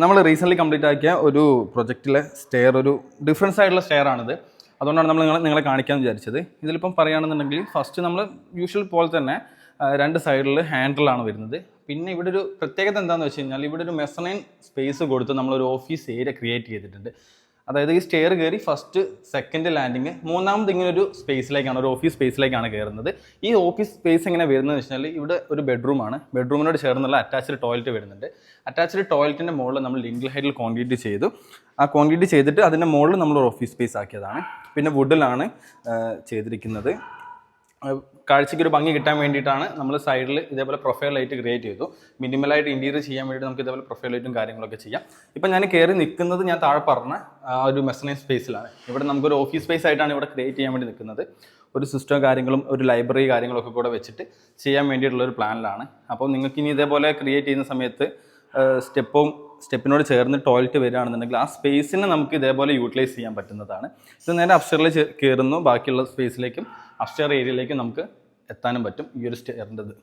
നമ്മൾ recently complete ആക്കിയ ഒരു പ്രൊജക്റ്റിലെ സ്റ്റെയർ ഒരു ഡിഫറൻസ് ആയിട്ടുള്ള സ്റ്റെയർ ആണിത്. അതുകൊണ്ടാണ് നമ്മൾ നിങ്ങളെ കാണിക്കാമെന്ന് വിചാരിച്ചത്. ഇതിലിപ്പം പറയുകയാണെന്നുണ്ടെങ്കിൽ ഫസ്റ്റ് നമ്മൾ യൂഷ്വൽ പോലെ തന്നെ രണ്ട് സൈഡിൽ ഹാൻഡിലാണ് വരുന്നത്. പിന്നെ ഇവിടെ ഒരു പ്രത്യേകത എന്താണെന്ന് വെച്ച് കഴിഞ്ഞാൽ ഇവിടെ ഒരു മെസനൈൻ സ്പേസ് കൊടുത്ത് നമ്മളൊരു ഓഫീസ് ഏരിയ ക്രിയേറ്റ് ചെയ്തിട്ടുണ്ട്. അതായത് ഈ സ്റ്റെയർ കയറി ഫസ്റ്റ് സെക്കൻഡ് ലാൻഡിങ് മൂന്നാമത് ഇങ്ങനെ ഒരു സ്പേസിലേക്കാണ്, ഒരു ഓഫീസ് സ്പേസിലേക്കാണ് കയറുന്നത്. ഈ ഓഫീസ് സ്പേസ് എങ്ങനെ വരുന്നതെന്ന് വെച്ചാൽ ഇവിടെ ഒരു ബെഡ്റൂമാണ്. ബെഡ്റൂമിനോട് ചേർന്നുള്ള അറ്റാച്ച്ഡ് ടോയ്ലറ്റ് വരുന്നുണ്ട്. അറ്റാച്ച്ഡ് ടോയ്ലറ്റിൻ്റെ മുകളിൽ നമ്മൾ ലിങ്കിൾ ഹൈറ്റിൽ കോൺക്രീറ്റ് ചെയ്തു. ആ കോൺക്രീറ്റ് ചെയ്തിട്ട് അതിൻ്റെ മുകളിൽ നമ്മൾ ഒരു ഓഫീസ് സ്പേസ് ആക്കിയതാണ്. പിന്നെ വുഡിലാണ് ചെയ്തിരിക്കുന്നത്. കാഴ്ചയ്ക്ക് ഒരു ഭംഗി കിട്ടാൻ വേണ്ടിയിട്ടാണ് നമ്മൾ സൈഡിൽ ഇതേപോലെ പ്രൊഫൈൽ ലൈറ്റ് ക്രിയേറ്റ് ചെയ്തു. മിനിമലായിട്ട് ഇൻറ്റീരിയർ ചെയ്യാൻ വേണ്ടി നമുക്ക് ഇതേപോലെ പ്രൊഫൈൽ ലൈറ്റും കാര്യങ്ങളൊക്കെ ചെയ്യാം. ഇപ്പം ഞാൻ കയറി നിൽക്കുന്നത് ഞാൻ താഴെ പറഞ്ഞ ആ ഒരു മെസനൈൻ സ്പേസിലാണ്. ഇവിടെ നമുക്കൊരു ഓഫീസ് സ്പേസ് ആയിട്ടാണ് ഇവിടെ ക്രിയേറ്റ് ചെയ്യാൻ വേണ്ടി നിൽക്കുന്നത്. ഒരു സിസ്റ്റം കാര്യങ്ങളും ഒരു ലൈബ്രറി കാര്യങ്ങളൊക്കെ കൂടെ വെച്ചിട്ട് ചെയ്യാൻ വേണ്ടിയിട്ടുള്ളൊരു പ്ലാനിലാണ്. അപ്പോൾ നിങ്ങൾക്ക് ഇനി ഇതേപോലെ ക്രിയേറ്റ് ചെയ്യുന്ന സമയത്ത് സ്റ്റെപ്പിനോട് ചേർന്ന് ടോയ്ലറ്റ് വരികയാണെന്നുണ്ടെങ്കിൽ ആ സ്പേസിനെ നമുക്ക് ഇതേപോലെ യൂട്ടിലൈസ് ചെയ്യാൻ പറ്റുന്നതാണ്. ഇത് നേരെ അപ്സ്റ്റെയറിൽ കയറുന്നു, ബാക്കിയുള്ള സ്പേസിലേക്കും അപ്സ്റ്റെയർ ഏരിയയിലേക്കും നമുക്ക് എത്താനും പറ്റും ഈ ഒരു സ്റ്റെയറിൻ്റെത്.